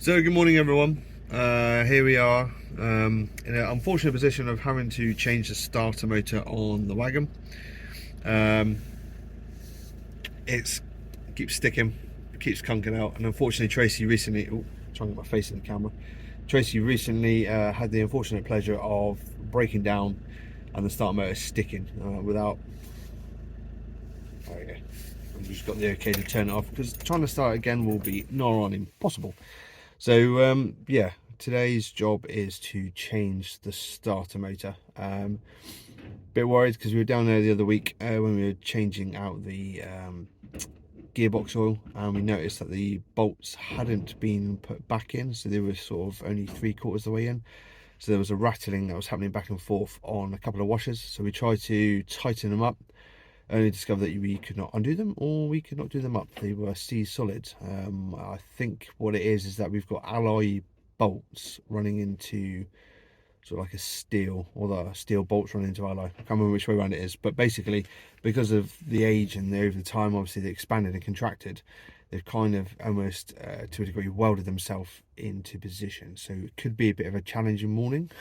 So good morning everyone, here we are in an unfortunate position of having to change the starter motor on the wagon. It keeps sticking, keeps conking out, and unfortunately Tracy recently, trying to get my face in the camera, Tracy recently had the unfortunate pleasure of breaking down and the starter motor sticking without, there we go. I've just got the okay to turn it off because trying to start again will be nigh on impossible. So yeah, today's job is to change the starter motor. Bit worried because we were down there the other week when we were changing out the gearbox oil, and we noticed that the bolts hadn't been put back in, so they were sort of only 3/4 of the way in. So there was a rattling that was happening back and forth on a couple of washers. So we tried to tighten them up, only discovered that we could not undo them, or we could not do them up. They were C-solid. I think what it is that we've got alloy bolts running into sort of like a steel, or the steel bolts running into alloy. I can't remember which way around it is, but basically because of the age and over the time obviously they expanded and contracted, they've kind of almost to a degree welded themselves into position. So it could be a bit of a challenging morning.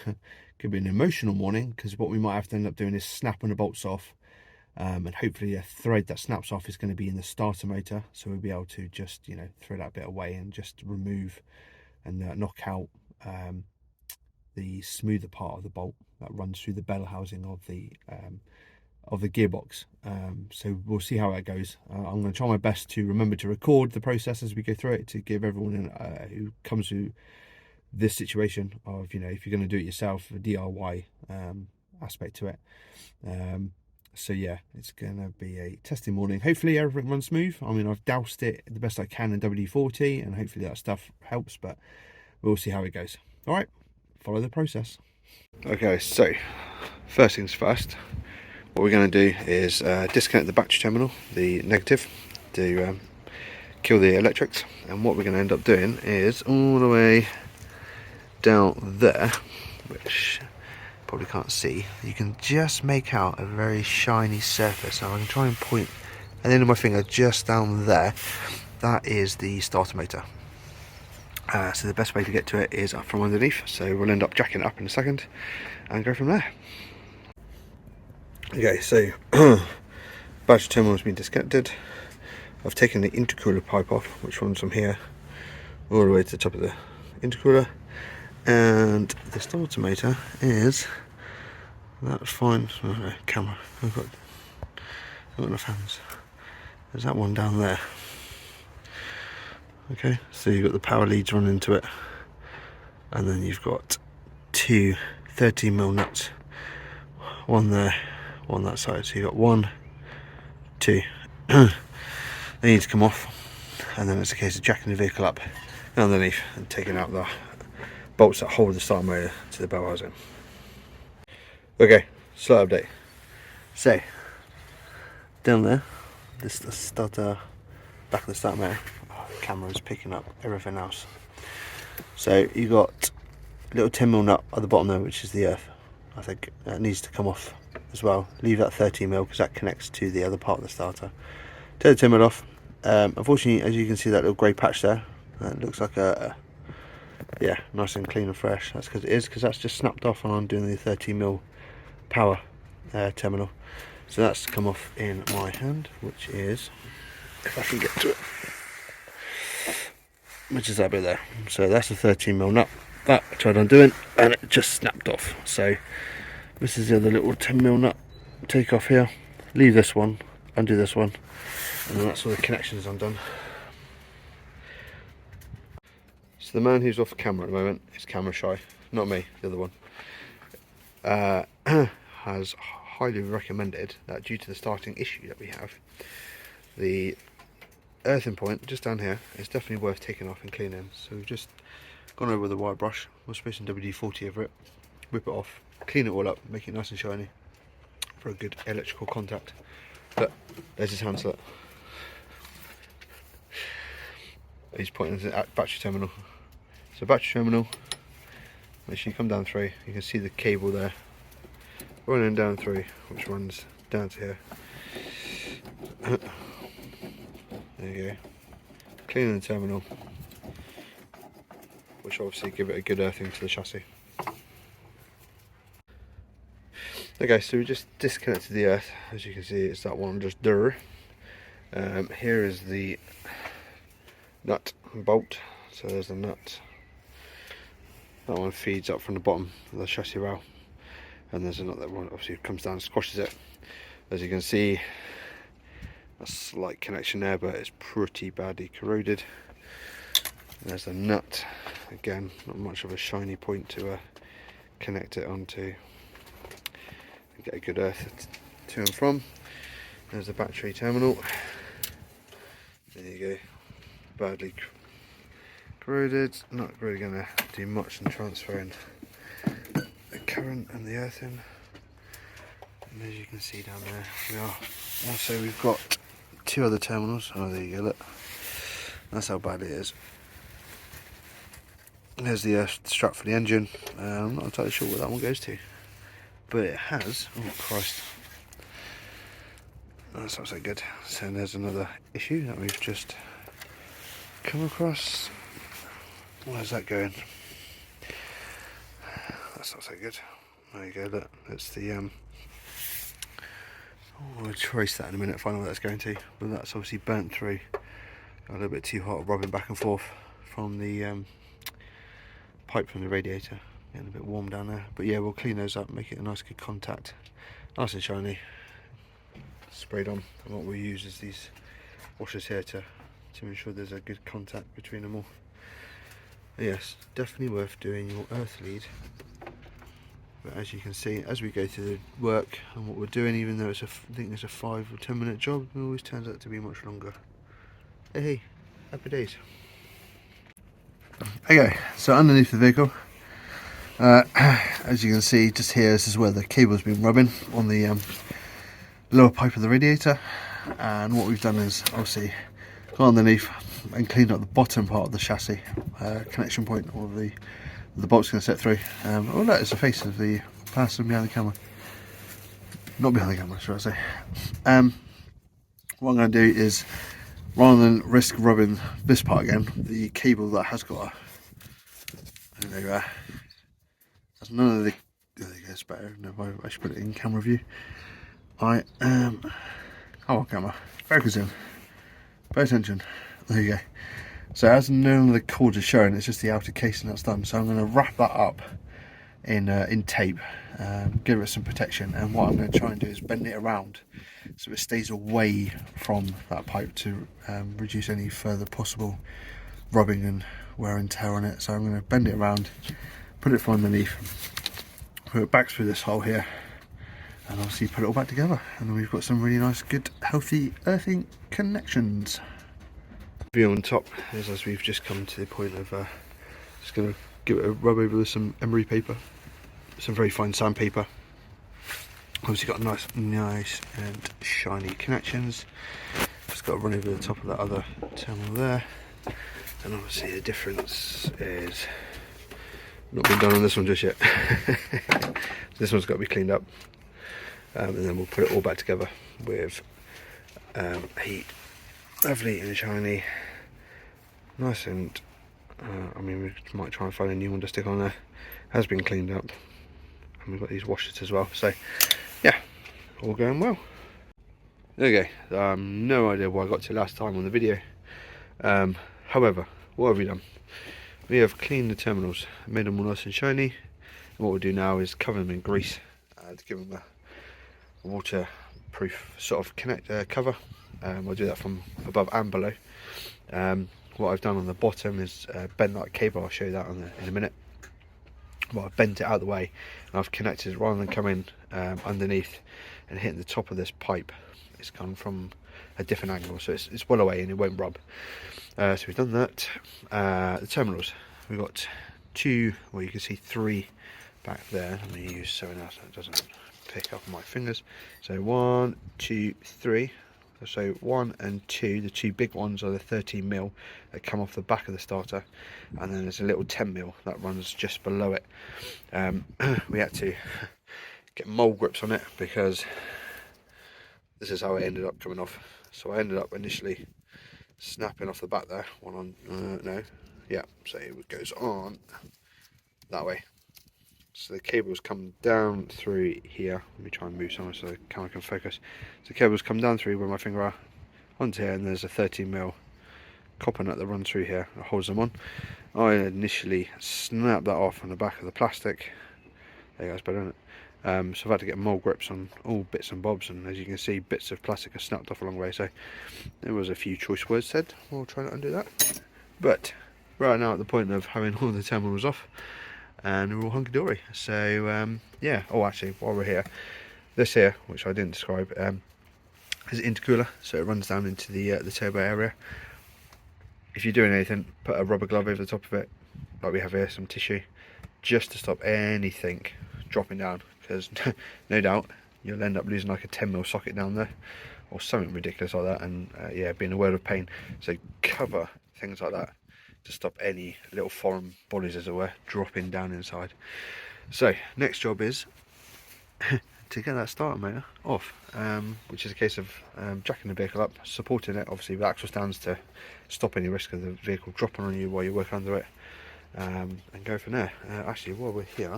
Could be an emotional morning, because what we might have to end up doing is snapping the bolts off. And hopefully a thread that snaps off is going to be in the starter motor, so we'll be able to just, you know, throw that bit away and just remove and knock out the smoother part of the bolt that runs through the bell housing of the gearbox. So we'll see how that goes. I'm going to try my best to remember to record the process as we go through it, to give everyone who comes to this situation of, you know, if you're going to do it yourself, a DIY aspect to it. So yeah, it's gonna be a testing morning. Hopefully everything runs smooth. I mean, I've doused it the best I can in WD-40, and hopefully that stuff helps, but we'll see how it goes. All right, follow the process. Okay, so first things first, what we're going to do is disconnect the battery terminal, the negative, to kill the electrics. And what we're going to end up doing is all the way down there, which probably can't see, you can just make out a very shiny surface. Now I can try and point at the end of my finger just down there. That is the starter motor. So the best way to get to it is up from underneath, so we'll end up jacking it up in a second and go from there. Okay, so battery terminal has been disconnected. I've taken the intercooler pipe off, which runs from here all the way to the top of the intercooler, and the starter motor is, that's fine. Oh, camera, I've got enough hands. There's that one down there. Okay, so you've got the power leads running into it, and then you've got two 13mm nuts, one there, one that side. So you've got 1, 2. They need to come off, and then it's a case of jacking the vehicle up underneath and taking out the bolts that hold the starter motor to the bell housing. Okay, slight update. So down there, this is the starter, back of the starter motor. The camera is picking up everything else. So you got a little 10mm nut at the bottom there, which is the earth. I think that needs to come off as well. Leave that 13mm because that connects to the other part of the starter. Take the 10mm off. Unfortunately, as you can see, that little grey patch there, that looks like yeah, nice and clean and fresh. That's because it is, because that's just snapped off when I'm doing the 13mm power terminal. So that's come off in my hand, which is, if I can get to it, which is that bit there. So that's a 13mm nut. That I tried undoing and it just snapped off. So this is the other little 10mm nut. Take off here, leave this one, undo this one, and then that's all the connections undone. So the man who's off camera at the moment is camera shy, not me, the other one, has highly recommended that due to the starting issue that we have, the earthing point just down here is definitely worth taking off and cleaning. So we've just gone over with a wire brush, we're spraying WD-40 over it, whip it off, clean it all up, make it nice and shiny for a good electrical contact. But there's his hand slit. He's pointing at the battery terminal. So battery terminal, make sure you come down through, you can see the cable there running down through, which runs down to here. There you go. Cleaning the terminal. which will obviously give it a good earthing to the chassis. Okay, so we just disconnected the earth. As you can see, it's that one just there. Here is the nut and bolt. So there's the nut. That one feeds up from the bottom of the chassis rail, and there's another one obviously comes down and squashes it. As you can see, a slight connection there, but it's pretty badly corroded. There's the nut. Again, not much of a shiny point to connect it onto and get a good earth to and from. There's the battery terminal. There you go. Badly corroded. Not really going to do much in transferring the current and the earth in. And as you can see down there, we are. Also, we've got 2 other terminals. Oh, there you go. Look, that's how bad it is. There's the strap for the engine. I'm not entirely sure where that one goes to, but it has. Oh Christ, that's not so good. So there's another issue that we've just come across. Where's that going? That's not so good. There you go. Look, that's the. We'll trace that in a minute, find out where that's going to. But that's obviously burnt through. Got a little bit too hot, rubbing back and forth from the pipe from the radiator. Getting a bit warm down there. But yeah, we'll clean those up, make it a nice good contact. Nice and shiny. Sprayed on. And what we'll use is these washers here to ensure there's a good contact between them all. But yes, definitely worth doing your earth lead. But as you can see, as we go through the work and what we're doing, even though I think it's a 5 or 10 minute job, it always turns out to be much longer. Hey, happy days. Okay, so underneath the vehicle, as you can see, just here, this is where the cable's been rubbing on the lower pipe of the radiator. And what we've done is obviously gone underneath and cleaned up the bottom part of the chassis connection point, or the bolt's going to set through. Oh, that is the face of the person behind the camera. Not behind the camera, should I say. What I'm going to do is, rather than risk rubbing this part again, the cable that has got there you are. That's none of the. There you go, it's better. No, I should put it in camera view. I am. Come on, camera. Focus in. Pay attention. There you go. So as none of the cords are showing, it's just the outer casing that's done. So I'm going to wrap that up in tape, give it some protection. And what I'm going to try and do is bend it around so it stays away from that pipe to reduce any further possible rubbing and wear and tear on it. So I'm going to bend it around, put it from underneath, put it back through this hole here, and obviously put it all back together. And then we've got some really nice, good, healthy earthing connections. View on top is as we've just come to the point of just going to give it a rub over with some emery paper, some very fine sandpaper. Obviously got nice and shiny connections. Just got to run over the top of that other terminal there. And obviously the difference is not been done on this one just yet. This one's got to be cleaned up, and then we'll put it all back together with heat. Lovely and shiny, nice and I mean, we might try and find a new one to stick on there. Has been cleaned up, and we've got these washers as well. So yeah, all going well. Okay, no idea what I got to last time on the video. However, what have we done? We have cleaned the terminals, made them all nice and shiny. And what we'll do now is cover them in grease to give them a waterproof sort of cover. I'll do that from above and below. What I've done on the bottom is bend that cable. I'll show you that in a minute. Well, I've bent it out of the way and I've connected, rather than coming underneath and hitting the top of this pipe, it's gone from a different angle, so it's well away and it won't rub. So we've done that. The terminals, we've got 2, well, you can see 3 back there. Let me use something else so it doesn't pick up on my fingers. So 1, 2, 3. So 1 and 2, the 2 big ones are the 13mm that come off the back of the starter, and then there's a little 10mm that runs just below it. We had to get mole grips on it because this is how it ended up coming off. So I ended up initially snapping off the back there, one on, no, Yeah, so it goes on that way. So the cables come down through here. Let me try and move somewhere so the camera can focus. So the cables come down through where my finger are onto here, and there's a 13mm copper nut that runs through here that holds them on. I initially snapped that off on the back of the plastic. There you go, it's better, isn't it? So I've had to get mole grips on all bits and bobs, and as you can see, bits of plastic are snapped off along the way. So there was a few choice words said. We'll try to undo that. But right now at the point of having all the terminals off, and we're all hunky-dory. So yeah, oh actually, while we're here, this here, which I didn't describe, is an intercooler, so it runs down into the turbo area. If you're doing anything, put a rubber glove over the top of it, like we have here, some tissue, just to stop anything dropping down, because no doubt you'll end up losing like a 10mm socket down there, or something ridiculous like that, and yeah, being a world of pain. So cover things like that to stop any little foreign bodies, as it were, dropping down inside. So next job is to get that starter motor off, which is a case of jacking the vehicle up, supporting it obviously with axle stands to stop any risk of the vehicle dropping on you while you work under it, and go from there. Actually, while we're here,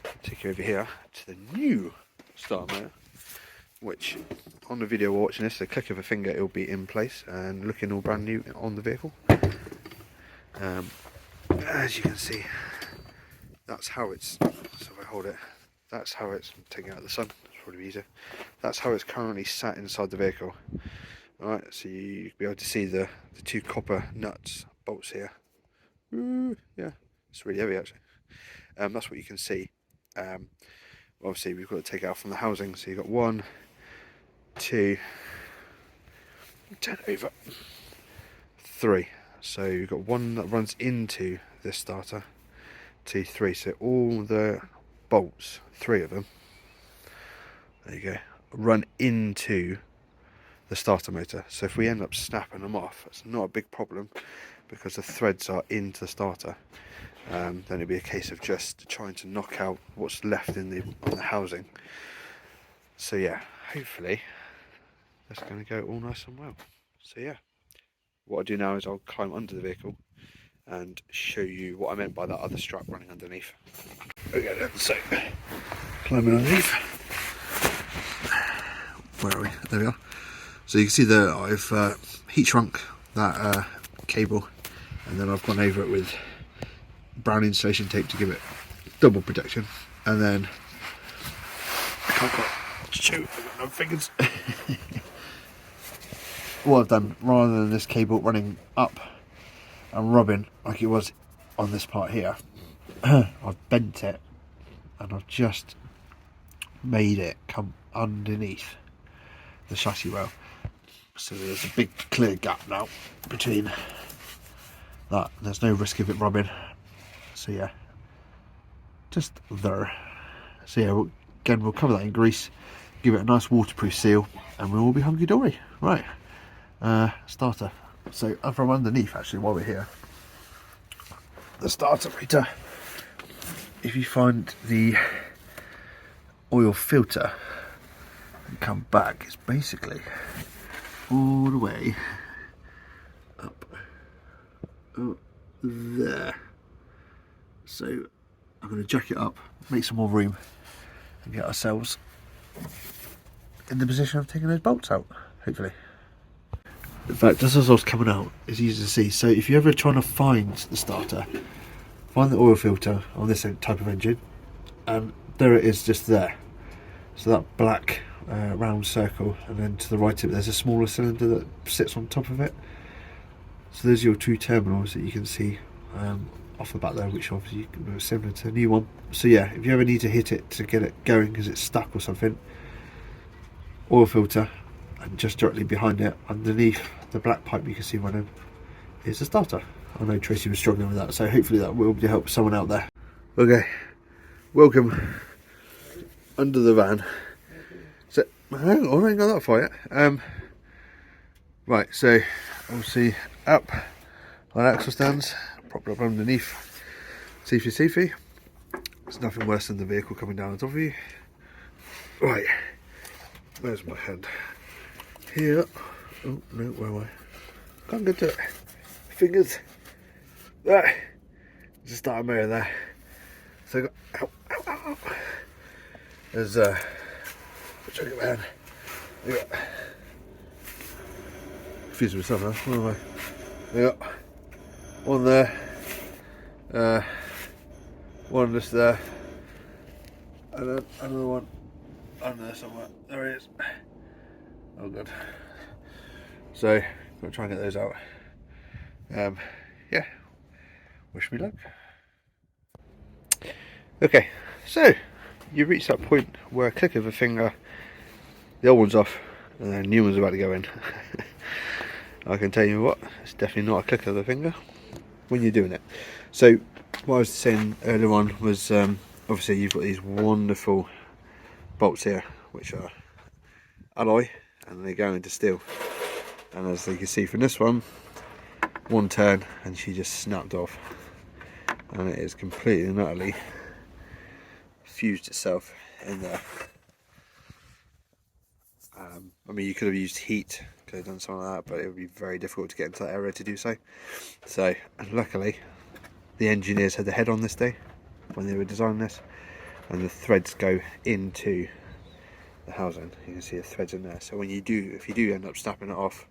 I'll take you over here to the new starter motor, which on the video we're watching this, the click of a finger, it'll be in place and looking all brand new on the vehicle. As you can see, that's how it's, so if I hold it, that's how it's, taking out the sun, it's probably easier, that's how it's currently sat inside the vehicle. Alright, so you'll be able to see the two copper nuts, bolts here. Ooh, yeah, it's really heavy actually. That's what you can see. Obviously we've got to take it out from the housing, so you've got 1, 2, turn it over, 3. So you've got one that runs into this starter, 2, 3. So all the bolts, 3 of them, there you go, run into the starter motor. So if we end up snapping them off, it's not a big problem because the threads are into the starter. Then it'll be a case of just trying to knock out what's left in the housing. So yeah, hopefully that's going to go all nice and well. So yeah, what I'll do now is I'll climb under the vehicle and show you what I meant by that other strap running underneath. Okay then, so climbing underneath. Where are we? There we are. So you can see that I've heat shrunk that cable, and then I've gone over it with brown insulation tape to give it double protection, and then I can't quite show, I've got no fingers. What I've done, rather than this cable running up and rubbing like it was on this part here, I've bent it and I've just made it come underneath the chassis rail, so there's a big clear gap now between that. There's no risk of it rubbing, so yeah, just there. So yeah, again, we'll cover that in grease, give it a nice waterproof seal, and we'll all be hunky-dory. Right, starter. So from underneath, actually, while we're here, the starter motor, if you find the oil filter and come back, it's basically all the way up there. So I'm going to jack it up, make some more room, and get ourselves in the position of taking those bolts out, hopefully. In fact, just as I was coming out, it's easy to see. So if you're ever trying to find the starter, find the oil filter on this type of engine, and there it is, just there. So that black round circle, and then to the right of it there's a smaller cylinder that sits on top of it. So there's your 2 terminals that you can see off the back there, which obviously are similar to the new one. So yeah, if you ever need to hit it to get it going because it's stuck or something, oil filter, and just directly behind it, underneath the black pipe you can see running, is a starter. I know Tracy was struggling with that, so hopefully that will help someone out there. Okay, welcome under the van. So hang on, I ain't got that far yet. Right, so obviously up on axle stands, propped up underneath, seafy. It's nothing worse than the vehicle coming down on top of you. Right, there's my hand. Here, oh no, where am I? Can't get to it. Fingers. There's a starter motor there. So I got, there's try to get my hand. I got confused with myself now. What am I? I got one there, one just there, and then another one under there somewhere. There it is. Oh good. So I'm gonna try and get those out. Yeah. Wish me luck. Okay, so you've reached that point where a click of a finger, the old one's off, and then new one's about to go in. I can tell you what, it's definitely not a click of the finger when you're doing it. So what I was saying earlier on was obviously you've got these wonderful bolts here which are alloy and they go into steel, and as you can see from this one turn and she just snapped off, and it is completely and utterly fused itself in there. I mean, you could have used heat, could have done something like that, but it would be very difficult to get into that area to do so. So luckily the engineers had their head on this day when they were designing this, and the threads go into the housing. You can see the threads in there, so when if you do end up snapping it off,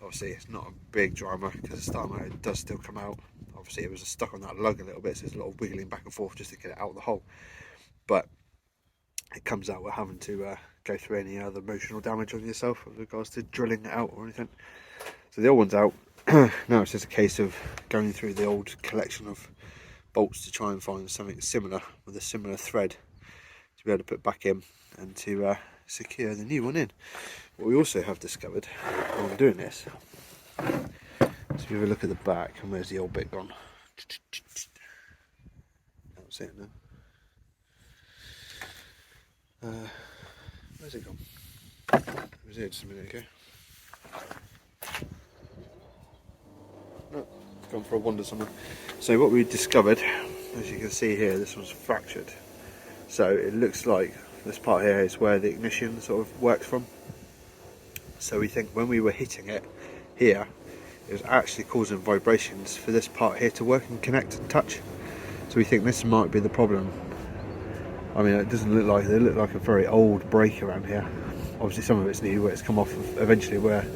obviously it's not a big drama because the starter motor does still come out. Obviously it was stuck on that lug a little bit, so there's a lot of wiggling back and forth just to get it out of the hole, but it comes out without having to go through any other emotional damage on yourself with regards to drilling it out or anything. So the old one's out. Now it's just a case of going through the old collection of bolts to try and find something similar with a similar thread to be able to put back in and to secure the new one in. What we also have discovered while I'm doing this, so if you have a look at the back, and where's the old bit gone? Can't see it now. Where's it gone? It was here just a minute ago. No, it's gone for a wander somewhere. So what we discovered, as you can see here, this one's fractured. So it looks like this part here is where the ignition sort of works from. So we think when we were hitting it here, it was actually causing vibrations for this part here to work and connect and touch. So we think this might be the problem. I mean, it doesn't look like, they look like a very old brake around here. Obviously some of it's new where it's come off eventually, where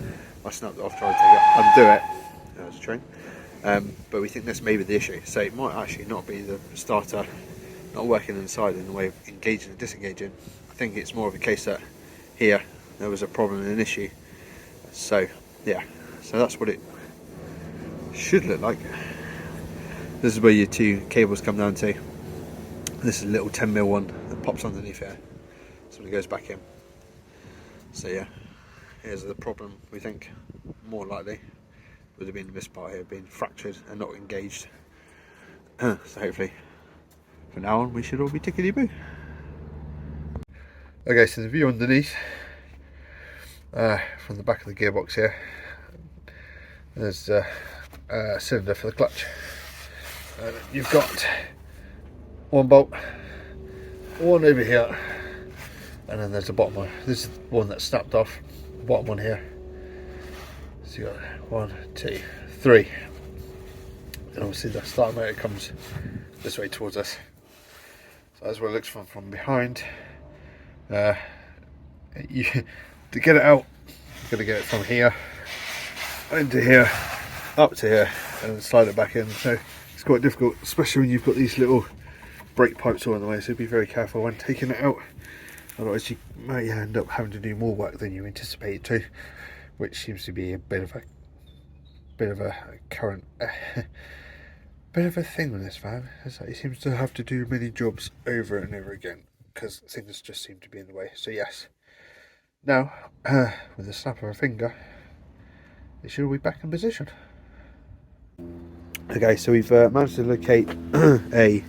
I snapped it off trying to take it, undo it. There's a train. But we think this may be the issue. So it might actually not be the starter not working inside in the way of engaging and disengaging. I think it's more of a case that here there was a problem and an issue. So yeah, so that's what it should look like. This is where your two cables come down to. This is a little 10mm one that pops underneath here, so when it goes back in. So yeah, here's the problem. We think more likely would have been this part here being fractured and not engaged. So hopefully from now on we should all be tickety-boo. Okay, so the view underneath from the back of the gearbox here, there's a cylinder for the clutch. You've got one bolt, one over here, and then there's the bottom one. This is one that's snapped off, the bottom one here. So you got 1, 2, 3. And obviously the starter motor comes this way towards us. So that's what it looks from behind. To get it out, you've got to get it from here into here, up to here, and then slide it back in. So it's quite difficult, especially when you've got these little brake pipes all in the way, so be very careful when taking it out, otherwise you might end up having to do more work than you anticipated to, which seems to be a bit of a current bit of a thing with this van. Is that he seems to have to do many jobs over and over again because things just seem to be in the way. So yes, now with the snap of a finger it should all be back in position. Okay, so we've managed to locate a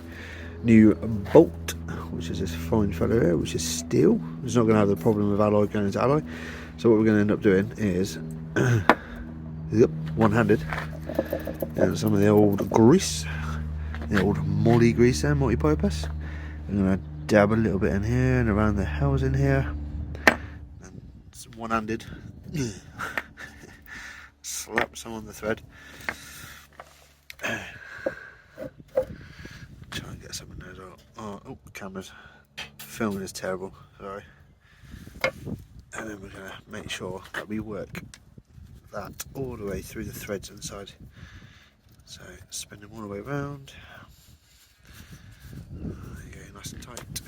new bolt, which is this fine fellow here, which is steel. It's not going to have the problem of alloy going into alloy. So what we're going to end up doing is one-handed, and some of the old grease, the old molly grease there, multi-purpose. I'm going to dab a little bit in here and around the housing here, and one-handed slap some on the thread. camera's filming is terrible, sorry. And then we're going to make sure that we work that all the way through the threads inside. So spin them all the way around. There you go, nice and tight.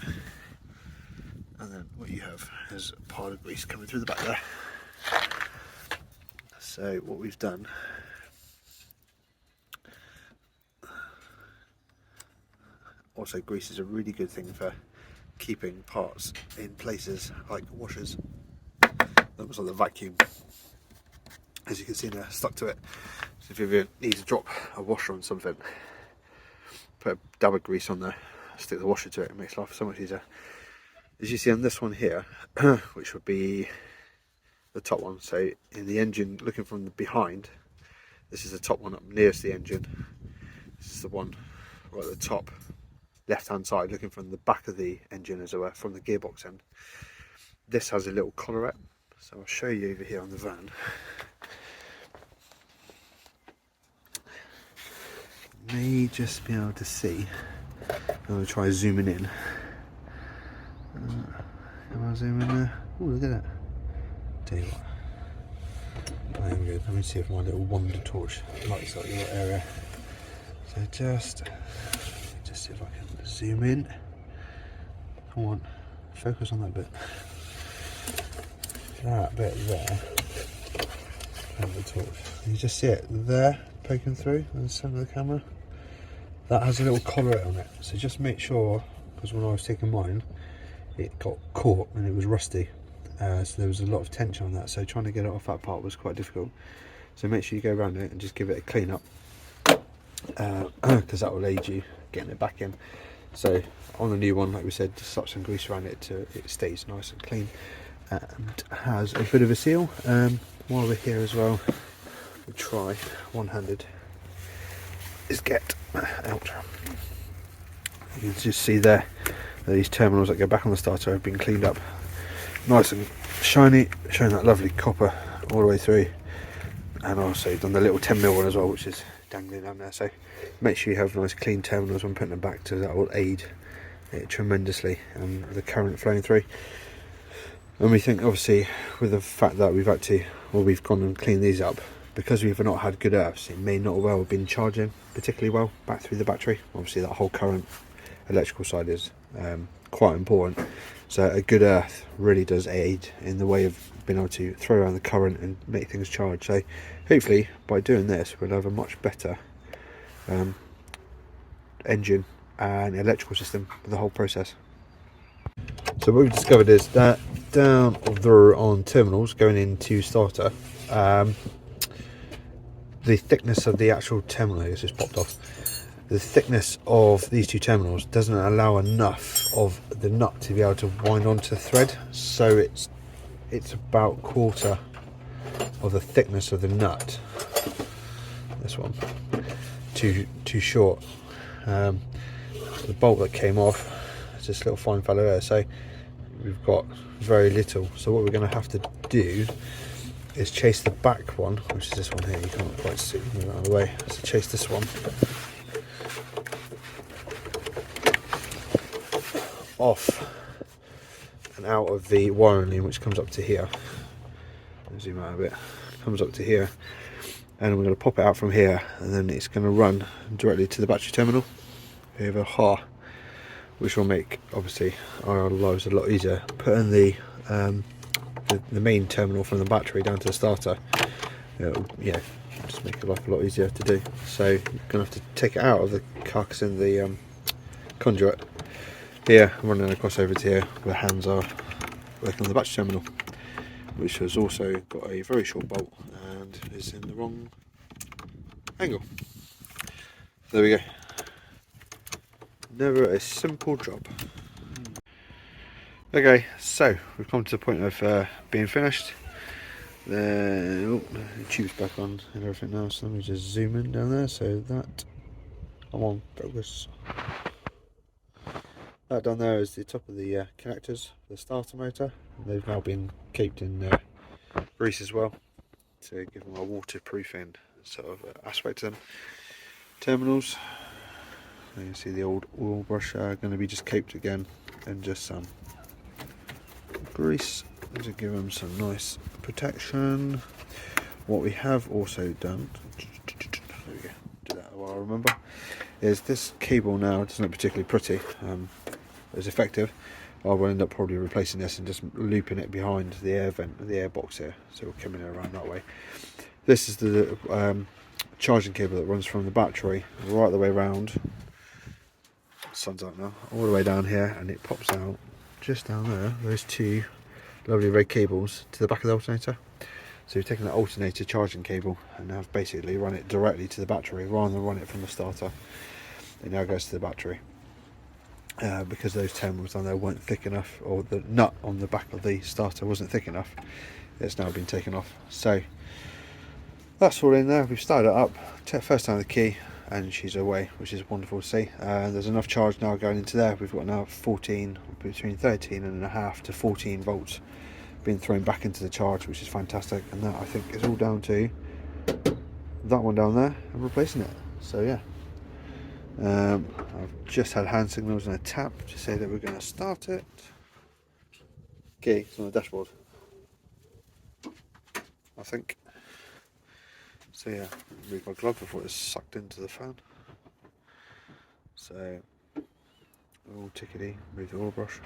And then what you have is a pile of grease coming through the back there. So what we've done, also grease is a really good thing for keeping parts in places like washers. That was on the vacuum, as you can see now, stuck to it. So if you ever need to drop a washer on something, put a dab of grease on there, stick the washer to it, it makes life so much easier. As you see on this one here, which would be the top one, so in the engine looking from the behind, this is the top one up nearest the engine. This is the one right at the top left hand side looking from the back of the engine, as it were, from the gearbox end. This has a little collarette, so I'll show you over here on the van. You may just be able to see. I'm going to try zooming in. Can I zoom in there? Oh, look at that. Tell you what. There we go. Let me see if my little wonder torch lights up the little area. So just see if I can zoom in. Come on, focus on that bit. That bit there. And the torch. You just see it there poking through in the centre of the camera. That has a little collarette on it. So just make sure, because when I was taking mine, it got caught and it was rusty. So there was a lot of tension on that, so trying to get it off that part was quite difficult. So make sure you go around it and just give it a clean up, because that will aid you getting it back in. So on the new one, like we said, just slap some grease around it to it stays nice and clean and has a bit of a seal. While we're here as well, we'll try one-handed is get out. You can just see there these terminals that go back on the starter have been cleaned up, nice and shiny, showing that lovely copper all the way through. And also done the little 10mm one as well, which is dangling down there. So make sure you have nice clean terminals when putting them back, so that will aid it tremendously and the current flowing through. And we think, obviously, with the fact that we've gone and cleaned these up, because we've not had good earths, it may not well have been charging particularly well back through the battery. Obviously that whole current electrical side is quite important, so a good earth really does aid in the way of being able to throw around the current and make things charge. So hopefully by doing this we'll have a much better engine and electrical system for the whole process. So what we've discovered is that down there on terminals going into starter, the thickness of the actual terminal, I guess it's popped off, the thickness of these two terminals doesn't allow enough of the nut to be able to wind onto the thread, so it's about quarter of the thickness of the nut. This one too short. The bolt that came off is this little fine fellow there, so we've got very little. So what we're going to have to do is chase the back one, which is this one here. You can't quite see, move out of the way. So chase this one off and out of the wiring loom, which comes up to here. I'll zoom out a bit. Comes up to here, and we're going to pop it out from here, and then it's going to run directly to the battery terminal over here, which will make obviously our lives a lot easier. Putting the main terminal from the battery down to the starter, yeah, just make your life a lot easier to do. So you're going to have to take it out of the carcass in the conduit here, running across over to here where the hands are working on the battery terminal, which has also got a very short bolt and is in the wrong angle. There we go. Never a simple job. Okay, so we've come to the point of being finished. The tube's back on and everything now, so let me just zoom in down there. So that, come on, focus. That down there is the top of the connectors for the starter motor. They've now been caked in grease as well to give them a waterproofing sort of aspect to them. Terminals, You can see the old oil brush going to be just caped again, and just some grease to give them some nice protection. What we have also done, there we go, do that while I remember, is this cable now doesn't look particularly pretty, it's effective. I will end up probably replacing this and just looping it behind the air vent, the air box here, so we'll come in around that way. This is the charging cable that runs from the battery right the way around, sun's out now, all the way down here, and it pops out just down there, those two lovely red cables to the back of the alternator. So we've taken that alternator charging cable and now basically run it directly to the battery rather than run it from the starter. It now goes to the battery. Because those terminals down there weren't thick enough, or the nut on the back of the starter wasn't thick enough, it's now been taken off. So that's all in there. We've started it up, first time with the key, and she's away, which is wonderful to see. There's enough charge now going into there. We've got now 14, between 13.5 to 14 volts being thrown back into the charge, which is fantastic. And that, I think, is all down to that one down there and replacing it. So yeah, I've just had hand signals and a tap to say that we're going to start it. Okay, it's on the dashboard, I think. So yeah, remove my glove before it's sucked into the fan. So all tickety, move the oil brush.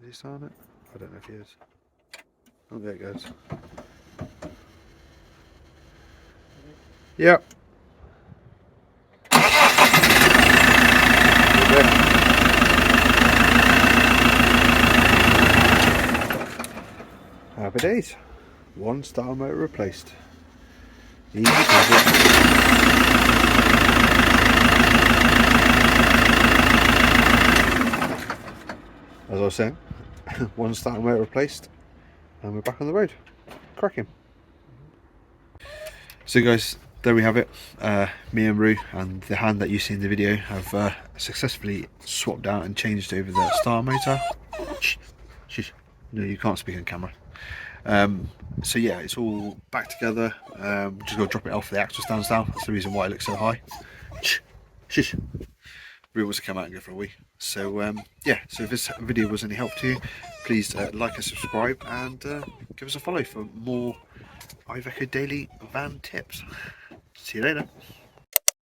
Is he starting it? I don't know if he is. Oh, there it goes. Yep. Happy days. One starter motor replaced. Easy peasy. As I was saying, one starter motor replaced, and we're back on the road. Cracking. So guys, there we have it. Me and Roo and the hand that you see in the video have successfully swapped out and changed over the starter motor. Shh, shh. No, you can't speak on camera. So yeah, it's all back together. Just got to drop it off the axle stands down. That's the reason why it looks so high. Shh, shush. Roo wants to come out and go for a wee. So yeah, so if this video was any help to you, please like and subscribe, and give us a follow for more Iveco Daily van tips. See you later.